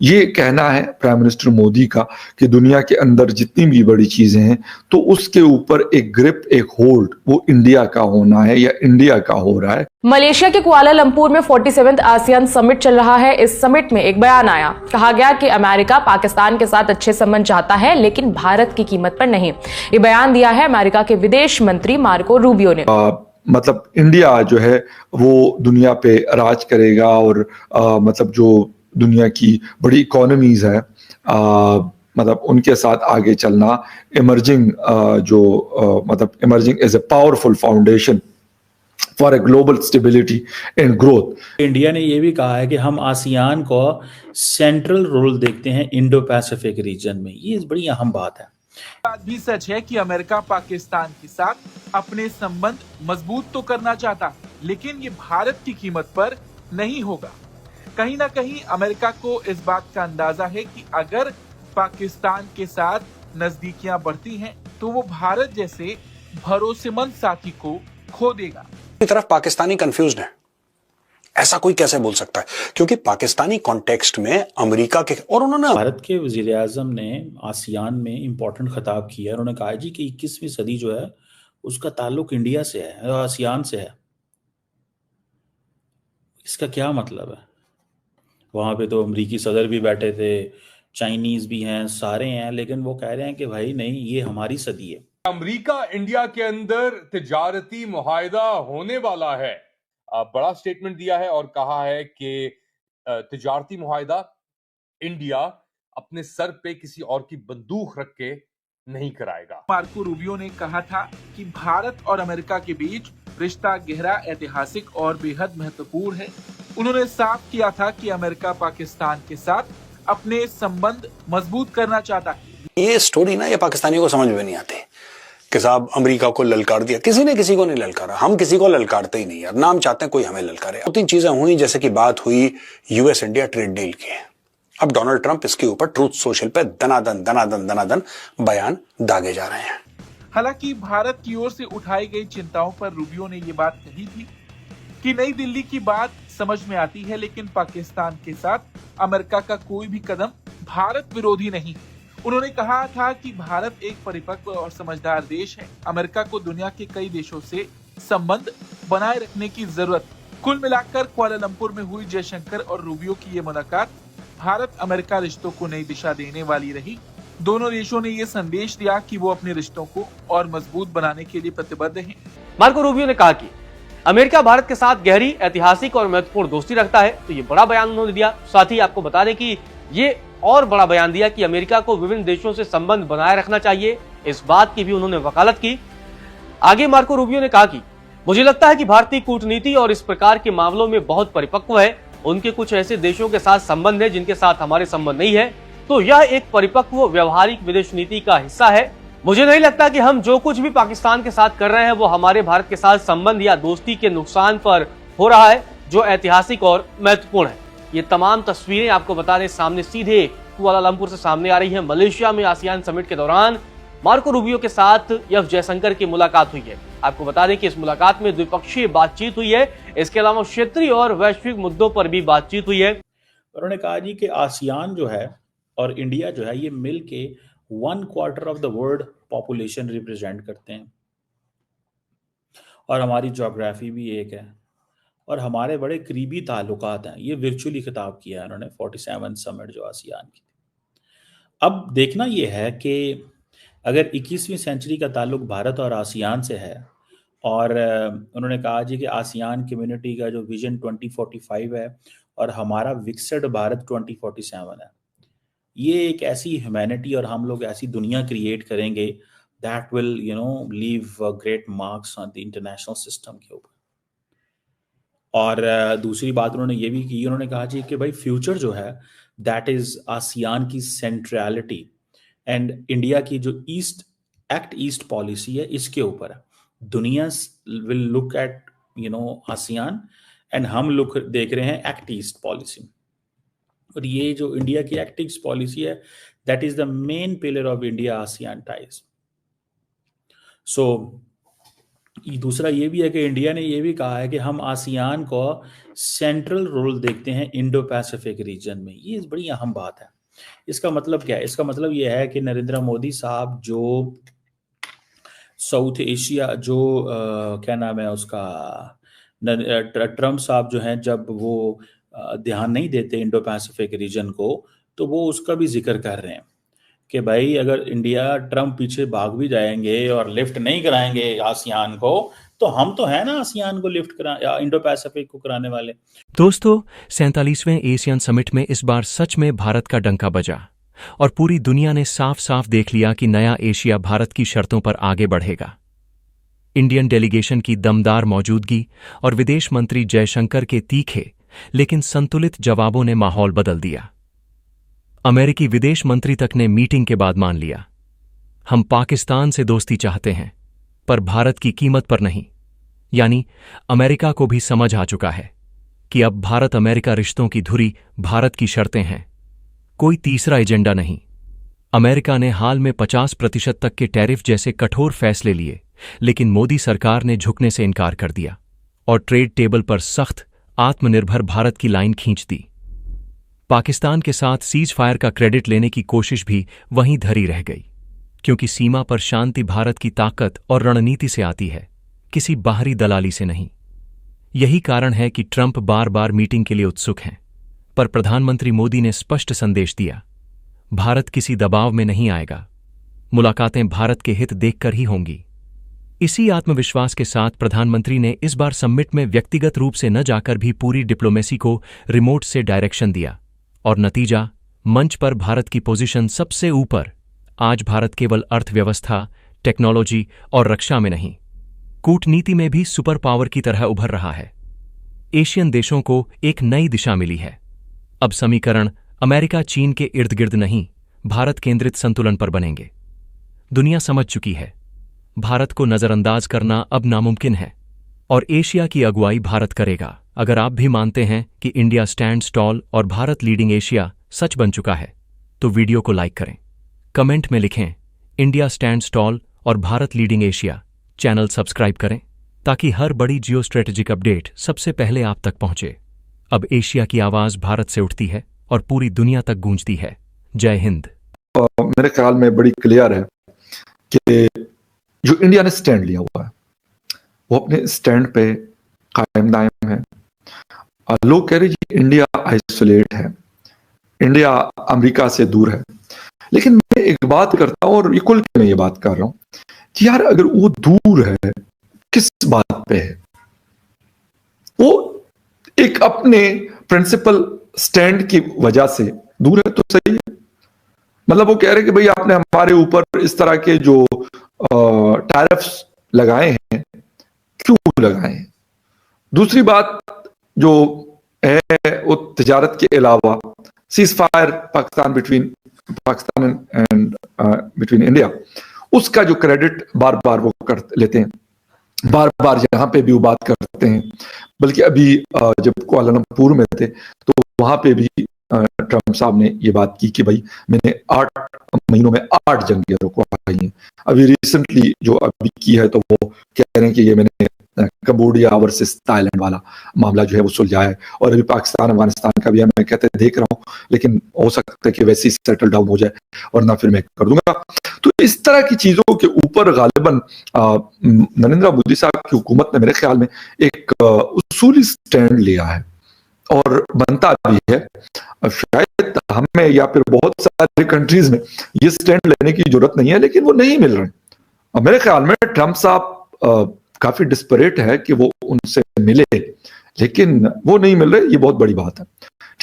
ये कहना है प्राइम मिनिस्टर मोदी का कि दुनिया के अंदर जितनी भी बड़ी चीजें हैं तो उसके ऊपर एक ग्रिप, एक होल्ड वो इंडिया का होना है या इंडिया का हो रहा है। मलेशिया के कुआलालंपुर में 47th आसियान समिट चल रहा है। इस समिट में एक बयान आया, कहा गया कि अमेरिका पाकिस्तान के साथ अच्छे संबंध चाहता है लेकिन भारत की कीमत पर नहीं। ये बयान दिया है अमेरिका के विदेश मंत्री मार्को रूबियो ने। मतलब इंडिया जो है वो दुनिया पे राज करेगा और मतलब जो दुनिया की बड़ी इकोनॉमीज है मतलब उनके साथ आगे चलना इमर्जिंग मतलब emerging as a powerful foundation for a global stability and growth. India ने यह भी कहा है कि हम आसियान को सेंट्रल रोल देखते हैं इंडो पैसिफिक रीजन में। ये बड़ी अहम बात है। बात भी सच है कि अमेरिका पाकिस्तान के साथ अपने संबंध मजबूत तो करना चाहता, लेकिन ये भारत की कीमत पर नहीं होगा। कहीं ना कहीं अमेरिका को इस बात का अंदाजा है कि अगर पाकिस्तान के साथ नजदीकियां बढ़ती हैं तो वो भारत जैसे भरोसेमंद साथी को खो देगा। की तरफ पाकिस्तानी कंफ्यूज्ड है, ऐसा कोई कैसे बोल सकता है? क्योंकि पाकिस्तानी कॉन्टेक्स्ट में अमेरिका के और उन्होंने भारत के वजीर आजम ने आसियान में इंपॉर्टेंट खिताब किया। उन्होंने कहा जी कि 21वीं सदी जो है उसका ताल्लुक इंडिया से है, आसियान से है। इसका क्या मतलब है? वहां पे तो अमरीकी सदर भी बैठे थे, चाइनीज भी हैं, सारे हैं, लेकिन वो कह रहे हैं कि भाई नहीं, ये हमारी सदी है। अमेरिका इंडिया के अंदर तिजारती मुआहदा होने वाला है। बड़ा स्टेटमेंट दिया है और कहा है कि तिजारती मुआहदा इंडिया अपने सर पे किसी और की बंदूक रख के नहीं कराएगा। मार्को रूबियो ने कहा था कि भारत और अमेरिका के बीच रिश्ता गहरा, ऐतिहासिक और बेहद महत्वपूर्ण है। उन्होंने साफ किया था कि अमेरिका पाकिस्तान के साथ अपने संबंध मजबूत करना चाहता है। ये स्टोरी ना ये पाकिस्तानियों को समझ में नहीं आती कि साहब अमेरिका को ललकार दिया। किसी ने किसी को नहीं ललकारा, हम किसी को ललकारते ही नहीं यार। नाम चाहते हैं कोई हमें ललकारे। दो तीन चीजें हुई, जैसे कि बात हुई यूएस इंडिया ट्रेड डील की। अब डोनाल्ड ट्रंप इसके ऊपर ट्रूथ सोशल पे दनादन बयान दागे जा रहे हैं। हालांकि भारत की ओर से उठाई गई चिंताओं पर रूबियो ने ये बात कही थी कि नई दिल्ली की बात समझ में आती है, लेकिन पाकिस्तान के साथ अमेरिका का कोई भी कदम भारत विरोधी नहीं। उन्होंने कहा था कि भारत एक परिपक्व और समझदार देश है। अमेरिका को दुनिया के कई देशों से संबंध बनाए रखने की जरूरत। कुल मिलाकर कुआलालंपुर में हुई जयशंकर और रूबियो की ये मुलाकात भारत अमेरिका रिश्तों को नई दिशा देने वाली रही। दोनों देशों ने ये संदेश दिया कि वो अपने रिश्तों को और मजबूत बनाने के लिए प्रतिबद्ध हैं। मार्को रूबियो ने कहा कि अमेरिका भारत के साथ गहरी, ऐतिहासिक और महत्वपूर्ण दोस्ती रखता है। तो ये बड़ा बयान उन्होंने दिया। साथ ही आपको बता दें कि ये और बड़ा बयान दिया कि अमेरिका को विभिन्न देशों से संबंध बनाए रखना चाहिए। इस बात की भी उन्होंने वकालत की। आगे मार्को रूबियो ने कहा कि मुझे लगता है कि भारतीय कूटनीति और इस प्रकार के मामलों में बहुत परिपक्व है। उनके कुछ ऐसे देशों के साथ संबंध है जिनके साथ हमारे संबंध नहीं है, तो यह एक परिपक्व व्यवहारिक विदेश नीति का हिस्सा है। मुझे नहीं लगता कि हम जो कुछ भी पाकिस्तान के साथ कर रहे हैं वो हमारे भारत के साथ संबंध या दोस्ती के नुकसान पर हो रहा है, जो ऐतिहासिक और महत्वपूर्ण है। ये तमाम तस्वीरें आपको बता दें सामने सीधे कुआलालंपुर से सामने आ रही है। मलेशिया में आसियान समिट के दौरान मार्को रूबियो के साथ एफ जयशंकर की मुलाकात हुई है। आपको बता दें कि इस मुलाकात में द्विपक्षीय बातचीत हुई है। इसके अलावा क्षेत्रीय और वैश्विक मुद्दों पर भी बातचीत हुई है। उन्होंने कहा जी कि आसियान जो है और इंडिया जो है ये मिल के 1/4 of the world population represent करते हैं और हमारी ज्योग्राफी भी एक है और हमारे बड़े करीबी ताल्लुकात हैं। ये वर्चुअली खिताब किया है उन्होंने 47 समिट जो आसियान की। अब देखना यह है कि अगर 21वीं सेंचुरी का ताल्लुक भारत और आसियान से है और उन्होंने कहा जी कि आसियान कम्युनिटी का जो विजन 2045 है और हमारा विकसित भारत 2047 है, ये एक ऐसी ह्यूमैनिटी और हम लोग ऐसी दुनिया क्रिएट करेंगे that will leave great marks on the international system के ऊपर। और दूसरी बात उन्होंने ये भी की, उन्होंने कहा जी कि भाई फ्यूचर जो है दैट इज आसियान की सेंट्रलिटी एंड इंडिया की जो एक्ट ईस्ट पॉलिसी है इसके ऊपर है। दुनिया will look at ASEAN and हम देख रहे हैं एक्ट ईस्ट पॉलिसी। और ये जो इंडिया की एक्ट ईस्ट पॉलिसी है that is the main pillar of India ASEAN ties. So दूसरा ये भी है कि इंडिया ने ये भी कहा है कि हम आसियान को सेंट्रल रोल देखते हैं इंडो पैसिफिक रीजन में। ये बड़ी अहम बात है। इसका मतलब क्या है? इसका मतलब ये है कि नरेंद्र मोदी साहब जो साउथ एशिया जो क्या नाम है उसका, ट्रम्प साहब जो हैं, जब वो ध्यान नहीं देते इंडो पैसिफिक रीजन को, तो वो उसका भी जिक्र कर रहे हैं कि भाई अगर इंडिया, ट्रम्प पीछे भाग भी जाएंगे और लिफ्ट नहीं कराएंगे आसियान को, तो हम तो है ना आसियान को लिफ्ट करा, इंडो पैसिफिक को कराने वाले। दोस्तों, 47वें एशियन समिट में इस बार सच में भारत का डंका बजा और पूरी दुनिया ने साफ साफ देख लिया कि नया एशिया भारत की शर्तों पर आगे बढ़ेगा। इंडियन डेलीगेशन की दमदार मौजूदगी और विदेश मंत्री जयशंकर के तीखे लेकिन संतुलित जवाबों ने माहौल बदल दिया। अमेरिकी विदेश मंत्री तक ने मीटिंग के बाद मान लिया, हम पाकिस्तान से दोस्ती चाहते हैं पर भारत की कीमत पर नहीं। यानी अमेरिका को भी समझ आ चुका है कि अब भारत अमेरिका रिश्तों की धुरी भारत की शर्तें हैं, कोई तीसरा एजेंडा नहीं। अमेरिका ने हाल में 50% तक के टैरिफ जैसे कठोर फैसले लिए, लेकिन मोदी सरकार ने झुकने से इनकार कर दिया और ट्रेड टेबल पर सख्त आत्मनिर्भर भारत की लाइन खींच दी। पाकिस्तान के साथ सीज फायर का क्रेडिट लेने की कोशिश भी वहीं धरी रह गई, क्योंकि सीमा पर शांति भारत की ताकत और रणनीति से आती है, किसी बाहरी दलाली से नहीं। यही कारण है कि ट्रंप बार बार मीटिंग के लिए उत्सुक हैं, पर प्रधानमंत्री मोदी ने स्पष्ट संदेश दिया, भारत किसी दबाव में नहीं आएगा, मुलाकातें भारत के हित देखकर ही होंगी। इसी आत्मविश्वास के साथ प्रधानमंत्री ने इस बार समिट में व्यक्तिगत रूप से न जाकर भी पूरी डिप्लोमेसी को रिमोट से डायरेक्शन दिया, और नतीजा, मंच पर भारत की पोजीशन सबसे ऊपर। आज भारत केवल अर्थव्यवस्था, टेक्नोलॉजी और रक्षा में नहीं, कूटनीति में भी सुपर पावर की तरह उभर रहा है। एशियन देशों को एक नई दिशा मिली है। अब समीकरण अमेरिका चीन के इर्द गिर्द नहीं, भारत केंद्रित संतुलन पर बनेंगे। दुनिया समझ चुकी है, भारत को नजरअंदाज करना अब नामुमकिन है और एशिया की अगुवाई भारत करेगा। अगर आप भी मानते हैं कि इंडिया स्टैंड्स टॉल और भारत लीडिंग एशिया सच बन चुका है, तो वीडियो को लाइक करें, कमेंट में लिखें इंडिया स्टैंड्स टॉल और Bharat leading Asia. Channel subscribe करें ताकि हर बड़ी जियो स्ट्रेटेजिक अपडेट सबसे पहले आप तक पहुंचे। अब एशिया की आवाज भारत से उठती है और पूरी दुनिया तक गूंजती है। जय हिंद। मेरे ख्याल में बड़ी क्लियर है कि जो इंडिया ने स्टैंड लिया हुआ है वो अपने स्टैंड पे कायम दायम है। लोग कह रहे जी इंडिया आइसोलेट है, इंडिया अमेरिका से दूर है, लेकिन मैं एक बात करता हूं और ये खुल के मैं ये बात कर रहा हूं कि यार अगर वो दूर है, किस बात पे है? वो एक अपने प्रिंसिपल स्टैंड की वजह से दूर है तो सही है। मतलब वो कह रहे कि भाई आपने हमारे ऊपर इस तरह के जो टैरिफ्स लगाए हैं, क्यों लगाए हैं? दूसरी बात जो है वो तिजारत के अलावा cease fire Pakistan and between India, उसका जो क्रेडिट बार बार वो कर लेते हैं, बार बार यहां पे भी वो बात करते हैं। बल्कि अभी जब कुआलालंपुर में थे तो वहां पे भी ट्रंप साहब ने ये बात की कि भाई मैंने 8 महीनों में 8 जंगें रुकवाई हैं। अभी रिसेंटली जो अभी की है तो वो कह रहे हैं कि ये मैंने कंबोडिया वर्सेस थाईलैंड वाला मामला जो है वो सुलझाया है, और अभी पाकिस्तान अफगानिस्तान का भी है। मैं कहते देख रहा हूं, लेकिन हो सकता है कि वैसे ही सेटल डाउन हो जाए और ना फिर मैं कर दूंगा। तो इस तरह की चीजों के ऊपर गालिबन नरेंद्र मोदी साहब की हुकूमत ने मेरे ख्याल में एक उसूली स्टैंड लिया है और बनता भी है। शायद हमें या फिर बहुत सारे कंट्रीज में ये स्टैंड लेने की जरूरत नहीं है, लेकिन वो नहीं मिल रहे। और मेरे ख्याल में ट्रंप साहब काफी डिस्परेट है कि वो उनसे मिले, लेकिन वो नहीं मिल रहे, ये बहुत बड़ी बात है।